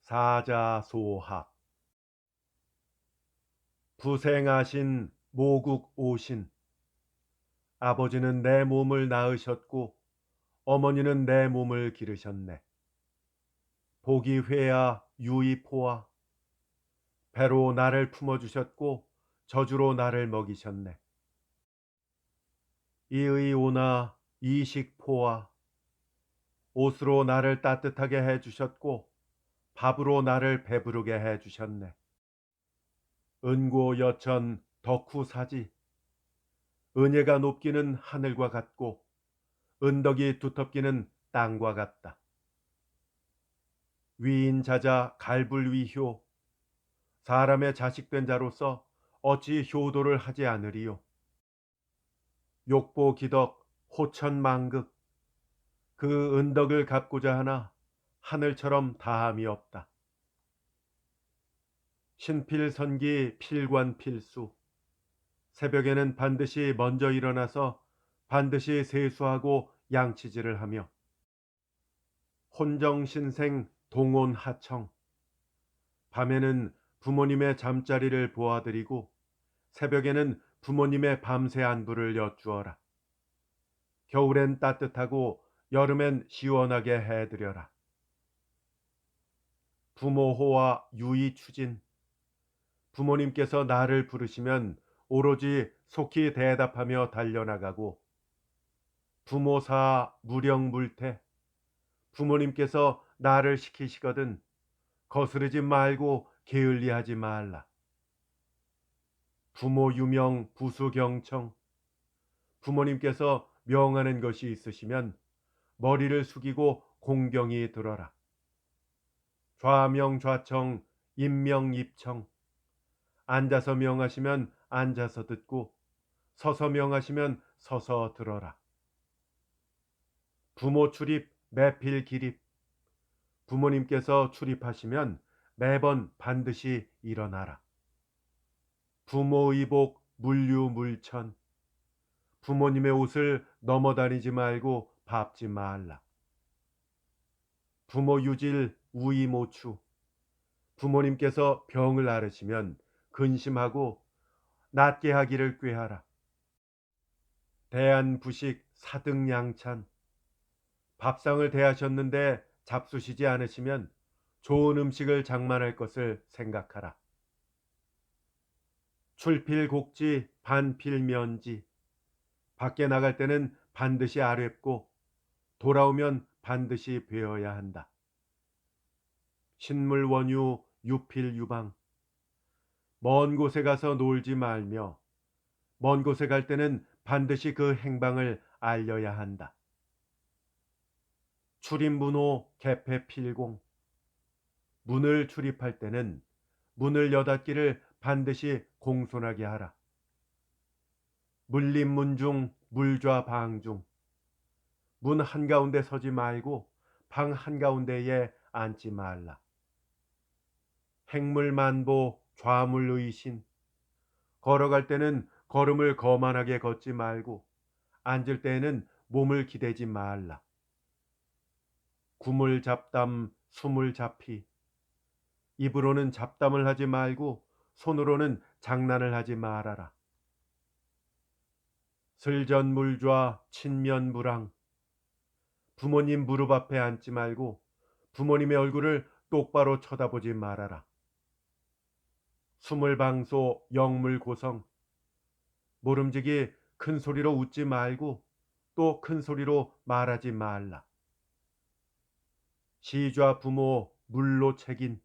사자소학. 부생하신 모국 오신. 아버지는 내 몸을 낳으셨고 어머니는 내 몸을 기르셨네. 복이 회야 유이포와. 배로 나를 품어주셨고 젖으로 나를 먹이셨네. 이의오나 이식포와. 옷으로 나를 따뜻하게 해주셨고 밥으로 나를 배부르게 해주셨네. 은고 여천 덕후사지. 은혜가 높기는 하늘과 같고 은덕이 두텁기는 땅과 같다. 위인자자 갈불위효. 사람의 자식된 자로서 어찌 효도를 하지 않으리요. 욕보기덕 호천망극. 그 은덕을 갚고자 하나 하늘처럼 다함이 없다. 신필선기 필관필수. 새벽에는 반드시 먼저 일어나서 반드시 세수하고 양치질을 하며 혼정신생 동온하청. 밤에는 부모님의 잠자리를 보아드리고 새벽에는 부모님의 밤새 안부를 여쭈어라. 겨울엔 따뜻하고 여름엔 시원하게 해드려라. 부모호와 유의추진. 부모님께서 나를 부르시면 오로지 속히 대답하며 달려나가고 부모사 무령물태. 부모님께서 나를 시키시거든 거스르지 말고 게을리하지 말라. 부모 유명 부수경청. 부모님께서 명하는 것이 있으시면 머리를 숙이고 공경히 들어라. 좌명좌청 임명입청. 앉아서 명하시면 앉아서 듣고 서서 명하시면 서서 들어라. 부모 출입 매필 기립. 부모님께서 출입하시면 매번 반드시 일어나라. 부모의 복 물류물천. 부모님의 옷을 넘어다니지 말고 밟지 말라. 부모 유질 우이모추. 부모님께서 병을 앓으시면 근심하고 낫게 하기를 꾀하라. 대안부식 사등양찬. 밥상을 대하셨는데 잡수시지 않으시면 좋은 음식을 장만할 것을 생각하라. 출필곡지 반필면지. 밖에 나갈 때는 반드시 아뢰고 돌아오면 반드시 베어야 한다. 신물원유 유필유방. 먼 곳에 가서 놀지 말며 먼 곳에 갈 때는 반드시 그 행방을 알려야 한다. 출입문호 개폐필공. 문을 출입할 때는 문을 여닫기를 반드시 공손하게 하라. 물림문중 물좌방중. 문 한가운데 서지 말고 방 한가운데에 앉지 말라. 행물만보 좌물의신. 걸어갈 때는 걸음을 거만하게 걷지 말고 앉을 때에는 몸을 기대지 말라. 구물 잡담 수물 잡히. 입으로는 잡담을 하지 말고 손으로는 장난을 하지 말아라. 슬전물좌 친면무랑. 부모님 무릎 앞에 앉지 말고 부모님의 얼굴을 똑바로 쳐다보지 말아라. 수물방소 영물고성. 모름지기 큰 소리로 웃지 말고 또 큰 소리로 말하지 말라. 시좌 부모 물로 책인.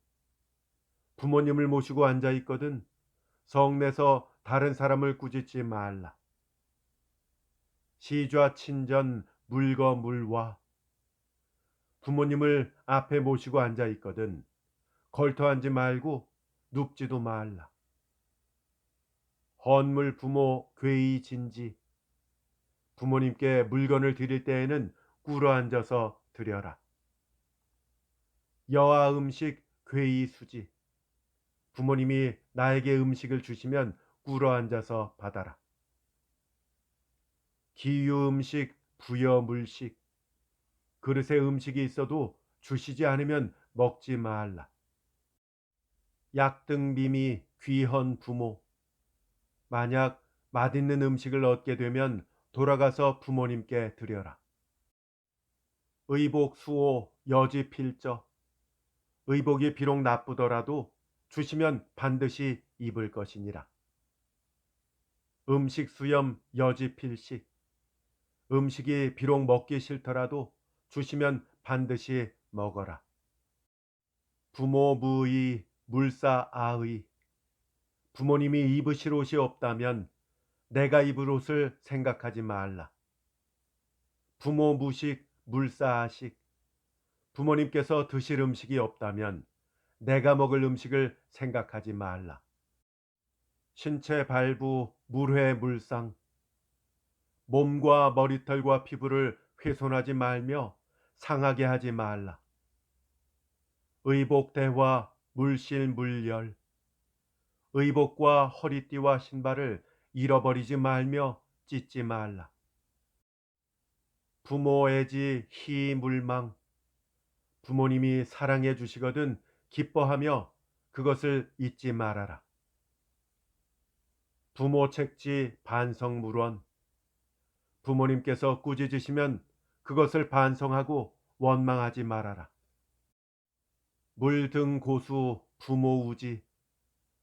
부모님을 모시고 앉아 있거든 성내서 다른 사람을 꾸짖지 말라. 시좌 친전 물거 물와. 부모님을 앞에 모시고 앉아 있거든 걸터 앉지 말고 눕지도 말라. 헌물 부모 괴이 진지. 부모님께 물건을 드릴 때에는 꿇어 앉아서 드려라. 여아 음식 괴이 수지. 부모님이 나에게 음식을 주시면 꿇어 앉아서 받아라. 기유 음식 부여 물식. 그릇에 음식이 있어도 주시지 않으면 먹지 말라. 약등빔이 귀헌 부모. 만약 맛있는 음식을 얻게 되면 돌아가서 부모님께 드려라. 의복 수호 여지 필적. 의복이 비록 나쁘더라도 주시면 반드시 입을 것이니라. 음식 수염 여지 필식. 음식이 비록 먹기 싫더라도 주시면 반드시 먹어라. 부모 무의 물사 아의. 부모님이 입으실 옷이 없다면 내가 입을 옷을 생각하지 말라. 부모 무식 물사아식. 부모님께서 드실 음식이 없다면 내가 먹을 음식을 생각하지 말라. 신체 발부 물회 물상. 몸과 머리털과 피부를 훼손하지 말며 상하게 하지 말라. 의복 대화 물실 물열. 의복과 허리띠와 신발을 잃어버리지 말며 찢지 말라. 부모 애지 희 물망. 부모님이 사랑해 주시거든 기뻐하며 그것을 잊지 말아라. 부모 책지 반성물원. 부모님께서 꾸짖으시면 그것을 반성하고 원망하지 말아라. 물등 고수 부모 우지.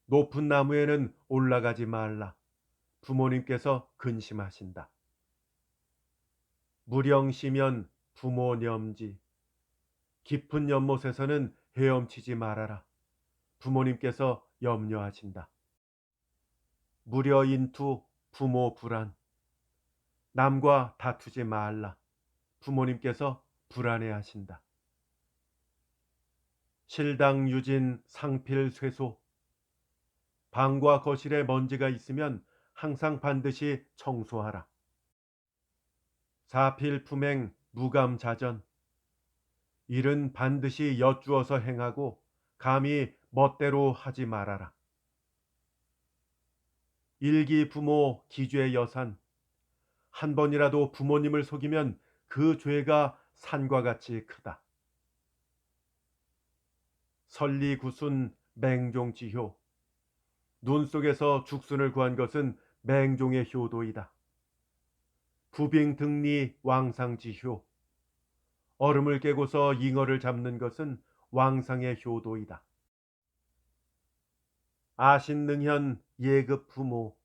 높은 나무에는 올라가지 말라. 부모님께서 근심하신다. 무령시면 부모 염지. 깊은 연못에서는 헤엄치지 말아라. 부모님께서 염려하신다. 무려인투 부모 불안. 남과 다투지 말라. 부모님께서 불안해하신다. 실당 유진 상필 쇠소. 방과 거실에 먼지가 있으면 항상 반드시 청소하라. 사필품행 무감자전. 일은 반드시 여쭈어서 행하고 감히 멋대로 하지 말아라. 일기 부모 기죄 여산. 한 번이라도 부모님을 속이면 그 죄가 산과 같이 크다. 설리구순 맹종지효. 눈 속에서 죽순을 구한 것은 맹종의 효도이다. 부빙등리 왕상지효. 얼음을 깨고서 잉어를 잡는 것은 왕상의 효도이다. 아신능현 예급 부모.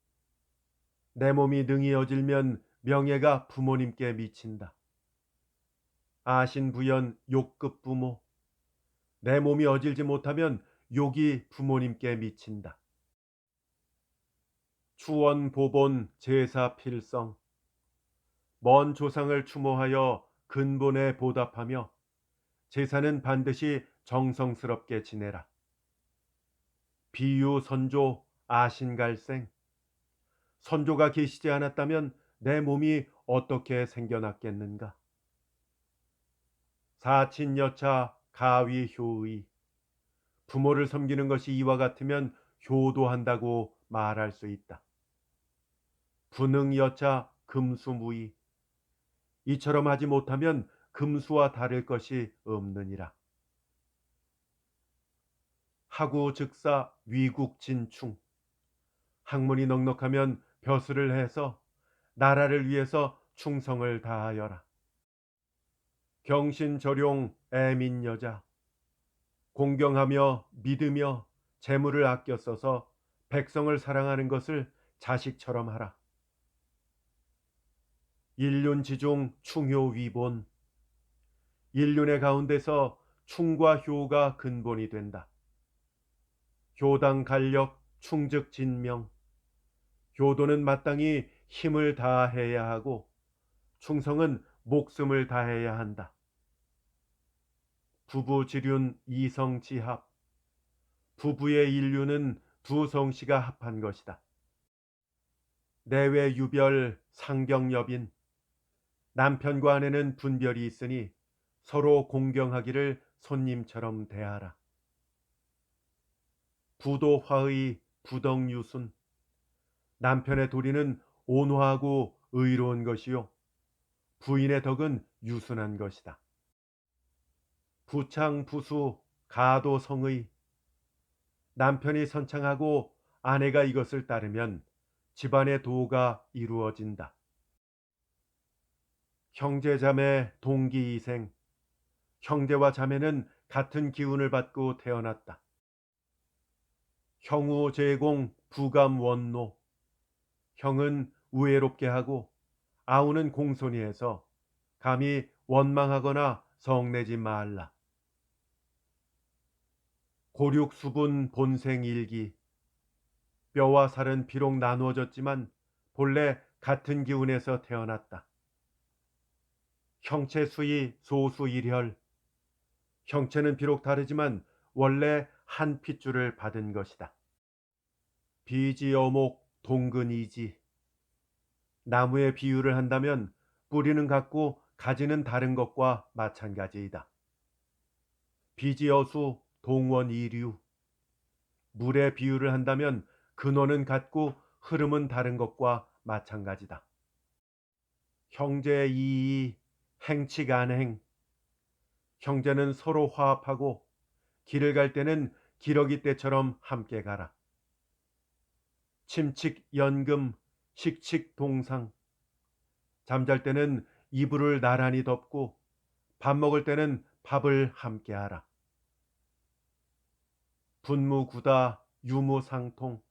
내 몸이 능히 어질면 명예가 부모님께 미친다. 아신부연 욕급 부모. 내 몸이 어질지 못하면 욕이 부모님께 미친다. 추원보본 제사 필성. 먼 조상을 추모하여 근본에 보답하며 제사는 반드시 정성스럽게 지내라. 비유 선조 아신갈생. 선조가 계시지 않았다면 내 몸이 어떻게 생겨났겠는가. 사친여차 가위효의. 부모를 섬기는 것이 이와 같으면 효도한다고 말할 수 있다. 분응여차 금수무의. 이처럼 하지 못하면 금수와 다를 것이 없느니라. 하구즉사 위국진충. 학문이 넉넉하면 벼슬을 해서 나라를 위해서 충성을 다하여라. 경신절용 애민여자. 공경하며 믿으며 재물을 아껴 써서 백성을 사랑하는 것을 자식처럼 하라. 일륜지중 충효위본. 일륜의 가운데서 충과 효가 근본이 된다. 효당 간력 충즉진명. 효도는 마땅히 힘을 다해야 하고 충성은 목숨을 다해야 한다. 부부지륜 이성지합. 부부의 인륜은 두 성씨가 합한 것이다. 내외 유별 상경여빈. 남편과 아내는 분별이 있으니 서로 공경하기를 손님처럼 대하라. 부도화의 부덕유순. 남편의 도리는 온화하고 의로운 것이요 부인의 덕은 유순한 것이다. 부창부수 가도성의. 남편이 선창하고 아내가 이것을 따르면 집안의 도가 이루어진다. 형제자매 동기이생. 형제와 자매는 같은 기운을 받고 태어났다. 형우 제공 부감 원노. 형은 우애롭게 하고 아우는 공손히 해서 감히 원망하거나 성내지 말라. 고륙수분 본생일기. 뼈와 살은 비록 나누어졌지만 본래 같은 기운에서 태어났다. 형체수의 소수일혈. 형체는 비록 다르지만 원래 한 핏줄을 받은 것이다. 비지어목 동근이지. 나무의 비유를 한다면 뿌리는 같고 가지는 다른 것과 마찬가지이다. 비지어수 동원이류. 물의 비유를 한다면 근원은 같고 흐름은 다른 것과 마찬가지다. 형제이이 행치간행. 형제는 서로 화합하고 길을 갈 때는 기러기 떼처럼 함께 가라. 침칙연금 식칙동상. 잠잘 때는 이불을 나란히 덮고 밥 먹을 때는 밥을 함께 하라. 분무구다 유무상통.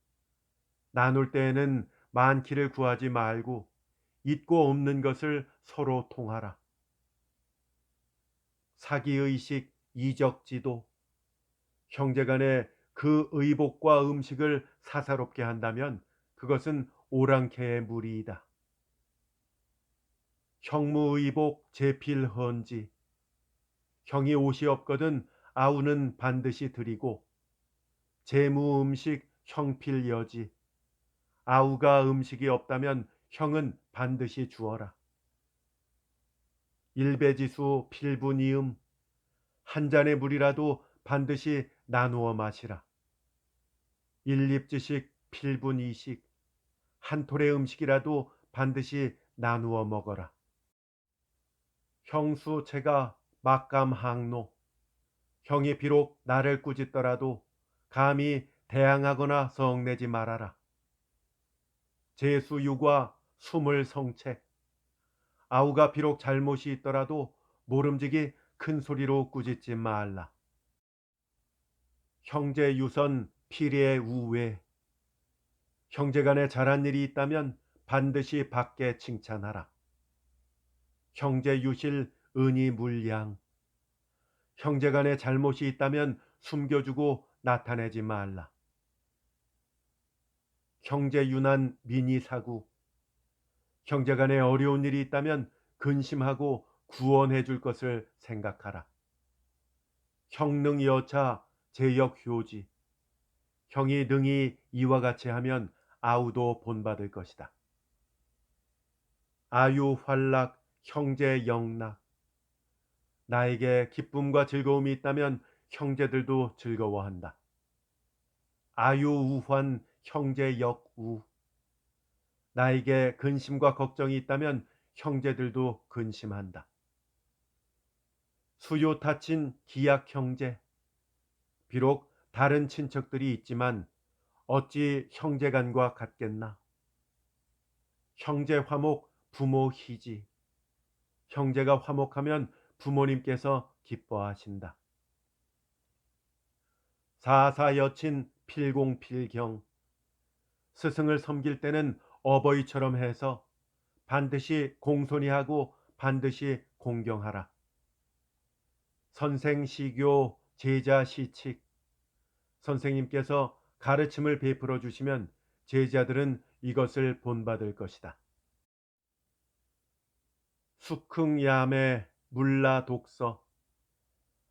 나눌 때에는 많기를 구하지 말고 있고 없는 것을 서로 통하라. 사기의식 이적지도. 형제간에 그 의복과 음식을 사사롭게 한다면 그것은 오랑캐의 무리이다. 형무의복 제필헌지. 형이 옷이 없거든 아우는 반드시 드리고 제무음식 형필여지. 아우가 음식이 없다면 형은 반드시 주어라. 일배지수 필분이음. 한 잔의 물이라도 반드시 나누어 마시라. 일립지식 필분이식. 한 톨의 음식이라도 반드시 나누어 먹어라. 형수체가 막감항노. 형이 비록 나를 꾸짖더라도 감히 대항하거나 성내지 말아라. 제수유과 숨을 성책. 아우가 비록 잘못이 있더라도 모름지기 큰 소리로 꾸짖지 말라. 형제 유선 필의 우외. 형제간에 잘한 일이 있다면 반드시 밖에 칭찬하라. 형제 유실 은이 물량. 형제간에 잘못이 있다면 숨겨주고 나타내지 말라. 형제 유난 미니사구. 형제간에 어려운 일이 있다면 근심하고 구원해 줄 것을 생각하라. 형능 여차 제역효지. 형이 능히 이와 같이 하면 아우도 본받을 것이다. 아유활락 형제 영락. 나에게 기쁨과 즐거움이 있다면 형제들도 즐거워한다. 아유우환 형제 역우. 나에게 근심과 걱정이 있다면 형제들도 근심한다. 수요타친 기약 형제. 비록 다른 친척들이 있지만 어찌 형제간과 같겠나. 형제 화목 부모 희지. 형제가 화목하면 부모님께서 기뻐하신다. 사사여친 필공필경. 스승을 섬길 때는 어버이처럼 해서 반드시 공손히 하고 반드시 공경하라. 선생시교 제자시칙. 선생님께서 가르침을 베풀어 주시면 제자들은 이것을 본받을 것이다. 숙흥야매 물라독서.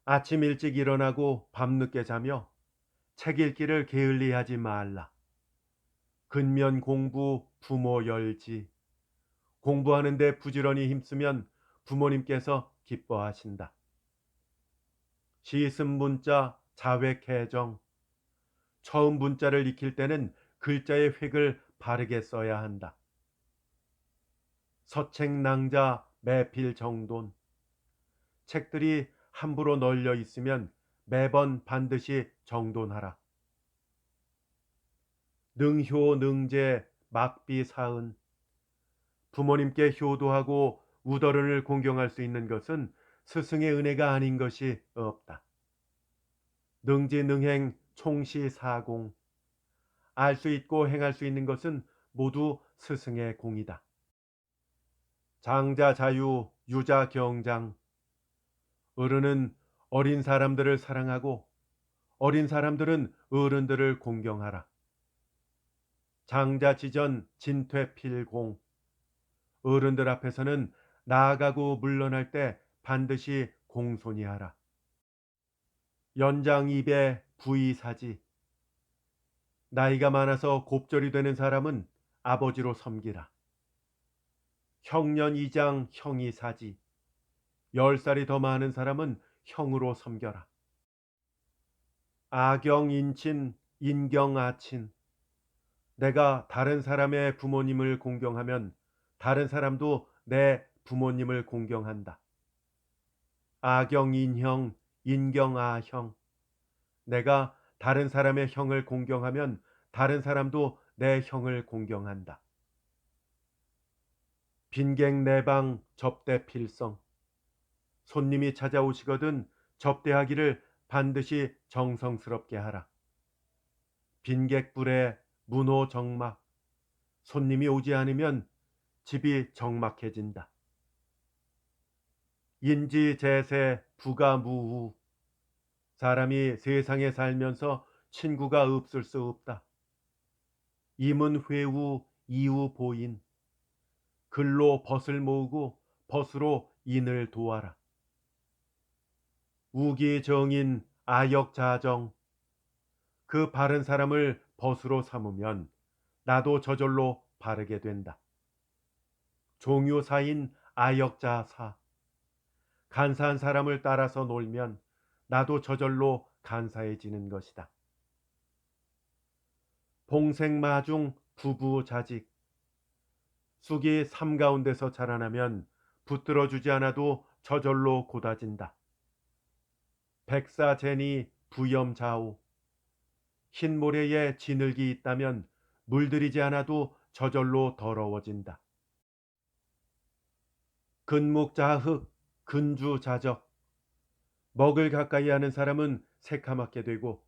아침 일찍 일어나고 밤늦게 자며 책 읽기를 게을리하지 말라. 근면 공부 부모 열지. 공부하는데 부지런히 힘쓰면 부모님께서 기뻐하신다. 시승문자 자획해정. 처음 문자를 익힐 때는 글자의 획을 바르게 써야 한다. 서책낭자 매필정돈. 책들이 함부로 널려 있으면 매번 반드시 정돈하라. 능효 능재 막비사은. 부모님께 효도하고 우더른을 공경할 수 있는 것은 스승의 은혜가 아닌 것이 없다. 능지능행 총시사공. 알 수 있고 행할 수 있는 것은 모두 스승의 공이다. 장자자유 유자경장. 어른은 어린 사람들을 사랑하고 어린 사람들은 어른들을 공경하라. 장자지전 진퇴필공. 어른들 앞에서는 나아가고 물러날 때 반드시 공손히 하라. 연장입에 부의사지. 나이가 많아서 곱절이 되는 사람은 아버지로 섬기라. 형년이장 형이사지. 10살이 더 많은 사람은 형으로 섬겨라. 아경인친 인경아친. 내가 다른 사람의 부모님을 공경하면 다른 사람도 내 부모님을 공경한다. 아경인형 인경아형. 내가 다른 사람의 형을 공경하면 다른 사람도 내 형을 공경한다. 빈객내방 접대필성. 손님이 찾아오시거든 접대하기를 반드시 정성스럽게 하라. 빈객불에 문호정막. 손님이 오지 않으면 집이 적막해진다. 인지재세 부가무우. 사람이 세상에 살면서 친구가 없을 수 없다. 임은회우 이우보인. 글로 벗을 모으고 벗으로 인을 도와라. 우기정인 아역자정. 그 바른 사람을 벗으로 삼으면 나도 저절로 바르게 된다. 종유사인 아역자사. 간사한 사람을 따라서 놀면 나도 저절로 간사해지는 것이다. 봉생마중 부부자직. 쑥이 삶 가운데서 자라나면 붙들어주지 않아도 저절로 곧아진다. 백사제니 부염자오. 흰 모래에 진흙이 있다면 물들이지 않아도 저절로 더러워진다. 근묵자흑 근주자적. 먹을 가까이 하는 사람은 새카맣게 되고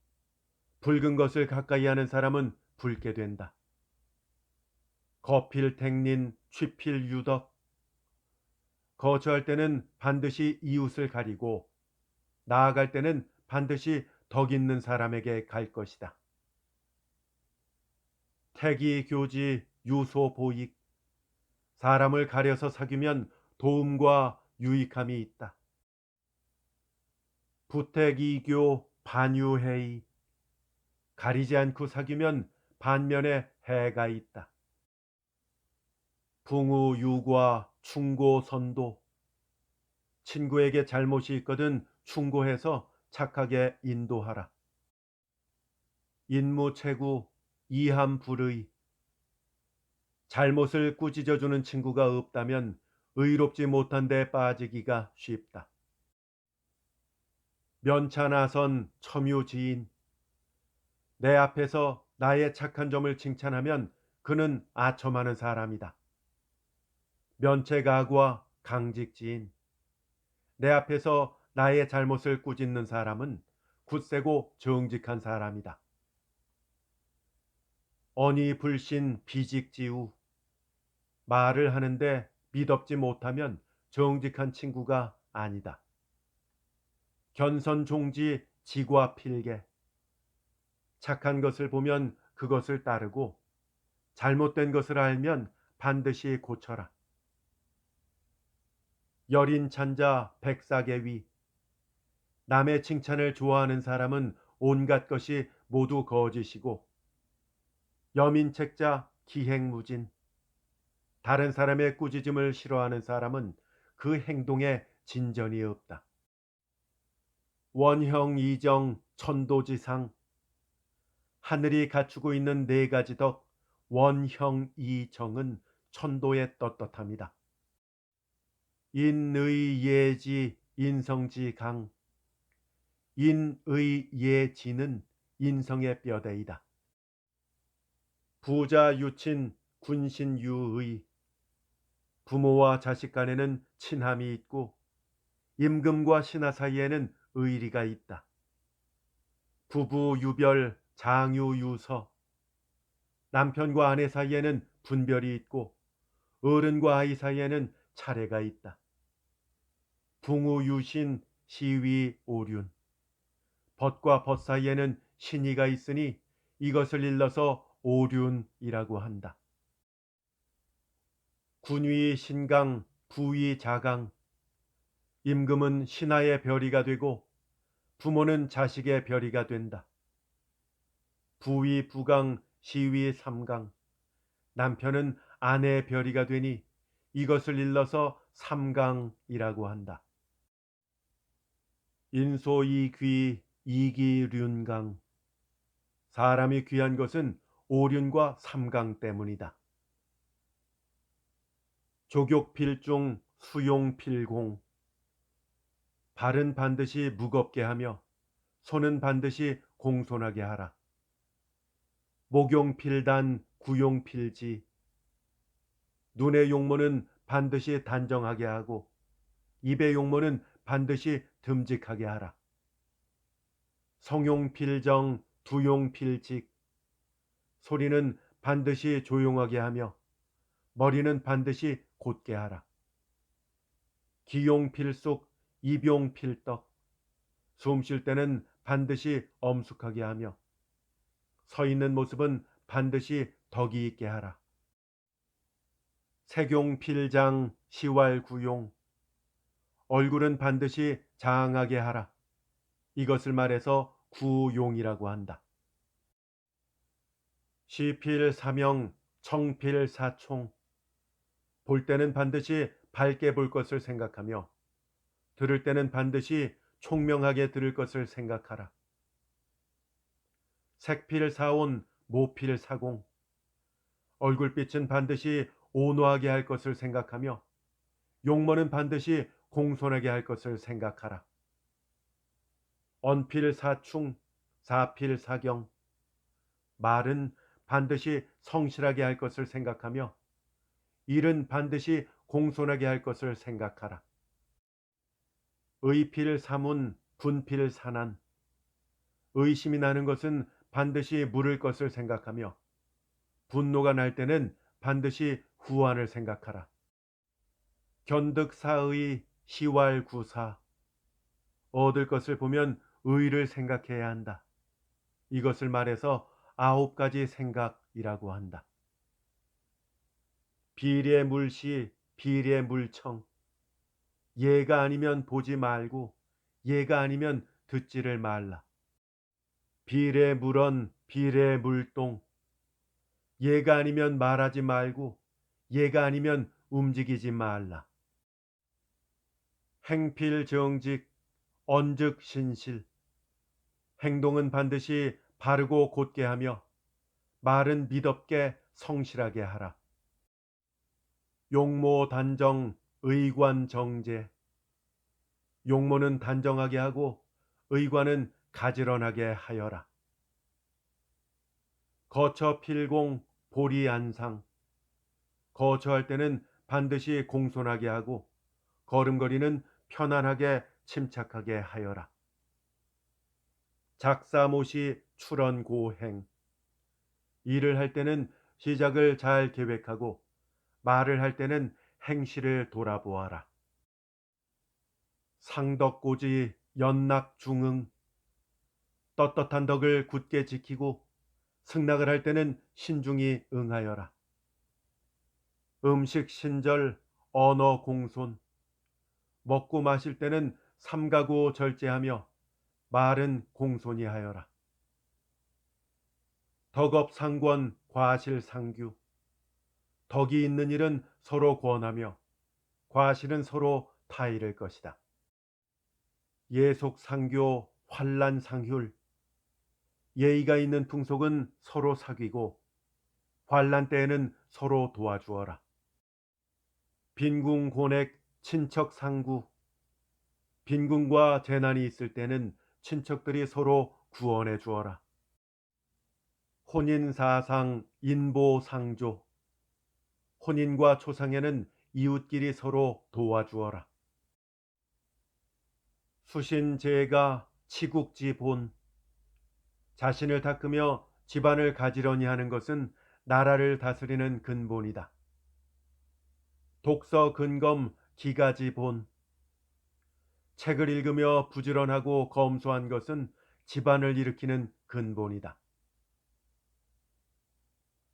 붉은 것을 가까이 하는 사람은 붉게 된다. 거필택린 취필유덕. 거처할 때는 반드시 이웃을 가리고 나아갈 때는 반드시 덕 있는 사람에게 갈 것이다. 태기교지 유소보익. 사람을 가려서 사귀면 도움과 유익함이 있다. 부택이교 반유해이. 가리지 않고 사귀면 반면에 해가 있다. 붕우유과 충고선도. 친구에게 잘못이 있거든 충고해서 착하게 인도하라. 인무체구 이함불의. 잘못을 꾸짖어주는 친구가 없다면 의롭지 못한 데 빠지기가 쉽다. 면차나선 첨유지인. 내 앞에서 나의 착한 점을 칭찬하면 그는 아첨하는 사람이다. 면체가과 강직지인. 내 앞에서 나의 잘못을 꾸짖는 사람은 굳세고 정직한 사람이다. 언이불신 비직지우. 말을 하는데 미덥지 못하면 정직한 친구가 아니다. 견선종지 지과필개. 착한 것을 보면 그것을 따르고 잘못된 것을 알면 반드시 고쳐라. 여린찬자 백사계위. 남의 칭찬을 좋아하는 사람은 온갖 것이 모두 거짓이고 여민책자 기행무진. 다른 사람의 꾸짖음을 싫어하는 사람은 그 행동에 진전이 없다. 원형이정 천도지상. 하늘이 갖추고 있는 4가지 덕 원형이정은 천도의 떳떳함이다. 인의예지 인성지강. 인의예지는 인성의 뼈대이다. 부자 유친 군신 유의. 부모와 자식 간에는 친함이 있고 임금과 신하 사이에는 의리가 있다. 부부 유별 장유 유서. 남편과 아내 사이에는 분별이 있고 어른과 아이 사이에는 차례가 있다. 붕우 유신 시위 오륜. 벗과 벗 사이에는 신의가 있으니 이것을 일러서 오륜이라고 한다. 군위 신강 부위 자강. 임금은 신하의 별이가 되고 부모는 자식의 별이가 된다. 부위 부강 시위 삼강. 남편은 아내의 별이가 되니 이것을 일러서 삼강이라고 한다. 인소이귀 이기륜강. 사람이 귀한 것은 오륜과 삼강 때문이다. 조격필중 수용필공. 발은 반드시 무겁게 하며 손은 반드시 공손하게 하라. 목용필단 구용필지. 눈의 용모는 반드시 단정하게 하고 입의 용모는 반드시 듬직하게 하라. 성용필정 두용필직. 소리는 반드시 조용하게 하며 머리는 반드시 곧게 하라. 기용필속 입용필떡. 숨 쉴 때는 반드시 엄숙하게 하며 서 있는 모습은 반드시 덕이 있게 하라. 색용필장 시왈구용. 얼굴은 반드시 장하게 하라. 이것을 말해서 구용이라고 한다. 시필사명 청필사총. 볼 때는 반드시 밝게 볼 것을 생각하며 들을 때는 반드시 총명하게 들을 것을 생각하라. 색필사온 모필사공. 얼굴빛은 반드시 온화하게 할 것을 생각하며 용모는 반드시 공손하게 할 것을 생각하라. 언필사충 사필사경. 말은 반드시 성실하게 할 것을 생각하며 일은 반드시 공손하게 할 것을 생각하라. 의필사문 분필사난. 의심이 나는 것은 반드시 물을 것을 생각하며 분노가 날 때는 반드시 후환을 생각하라. 견득사의 시왈구사. 얻을 것을 보면 의를 생각해야 한다. 이것을 말해서 9가지 생각이라고 한다. 비례물시 비례물청. 예가 아니면 보지 말고 예가 아니면 듣지를 말라. 비례물언 비례물동. 예가 아니면 말하지 말고 예가 아니면 움직이지 말라. 행필정직 언즉신실. 행동은 반드시 바르고 곧게 하며 말은 미덥게 성실하게 하라. 용모단정 의관정제. 용모는 단정하게 하고 의관은 가지런하게 하여라. 거처필공 보리안상. 거처할 때는 반드시 공손하게 하고 걸음걸이는 편안하게 침착하게 하여라. 작사모시 출언고행. 일을 할 때는 시작을 잘 계획하고 말을 할 때는 행실을 돌아보아라. 상덕고지 연락중응. 떳떳한 덕을 굳게 지키고 승낙을 할 때는 신중히 응하여라. 음식 신절 언어 공손. 먹고 마실 때는 삼가고 절제하며 말은 공손히 하여라. 덕업상권 과실상규. 덕이 있는 일은 서로 권하며 과실은 서로 타이를 것이다. 예속상교 환란상휼. 예의가 있는 풍속은 서로 사귀고 환란 때에는 서로 도와주어라. 빈궁곤액 친척상구. 빈궁과 재난이 있을 때는 친척들이 서로 구원해 주어라. 혼인사상, 인보상조. 혼인과 초상에는 이웃끼리 서로 도와주어라. 수신제가 치국지본. 자신을 닦으며 집안을 가지런히 하는 것은 나라를 다스리는 근본이다. 독서근검 기가지본. 책을 읽으며 부지런하고 검소한 것은 집안을 일으키는 근본이다.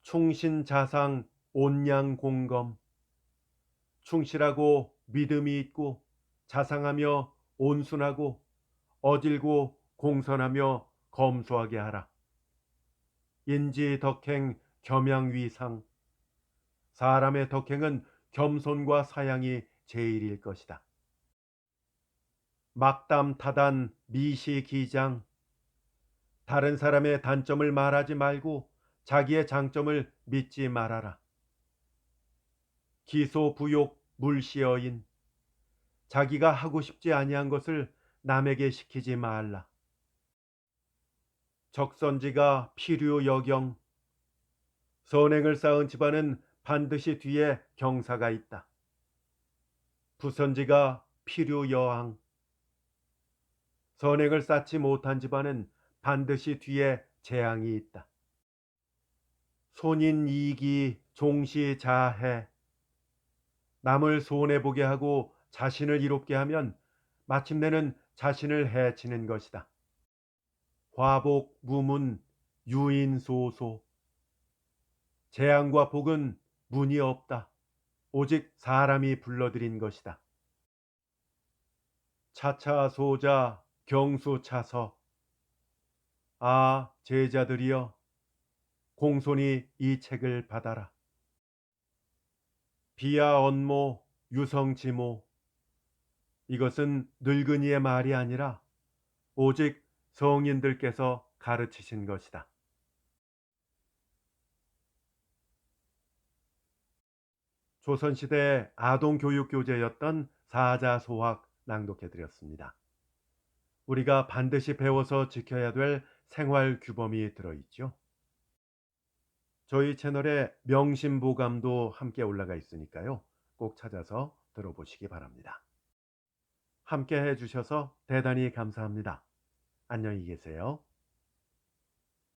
충신자상 온양공검. 충실하고 믿음이 있고 자상하며 온순하고 어질고 공선하며 검소하게 하라. 인지덕행 겸양위상. 사람의 덕행은 겸손과 사양이 제일일 것이다. 막담타단 미시기장. 다른 사람의 단점을 말하지 말고 자기의 장점을 믿지 말아라. 기소부욕 물시어인. 자기가 하고 싶지 아니한 것을 남에게 시키지 말라. 적선지가 필요여경. 선행을 쌓은 집안은 반드시 뒤에 경사가 있다. 부선지가 필요여항. 선행을 쌓지 못한 집안은 반드시 뒤에 재앙이 있다. 손인이기 종시자해. 남을 손해보게 하고 자신을 이롭게 하면 마침내는 자신을 해치는 것이다. 화복 무문 유인소소. 재앙과 복은 문이 없다. 오직 사람이 불러들인 것이다. 차차소자 경수차서. 아, 제자들이여, 공손히 이 책을 받아라. 비아언모 유성지모. 이것은 늙은이의 말이 아니라 오직 성인들께서 가르치신 것이다. 조선시대 아동교육교재였던 사자소학 낭독해드렸습니다. 우리가 반드시 배워서 지켜야 될 생활 규범이 들어있죠. 저희 채널에 명심보감도 함께 올라가 있으니까요. 꼭 찾아서 들어보시기 바랍니다. 함께 해주셔서 대단히 감사합니다. 안녕히 계세요.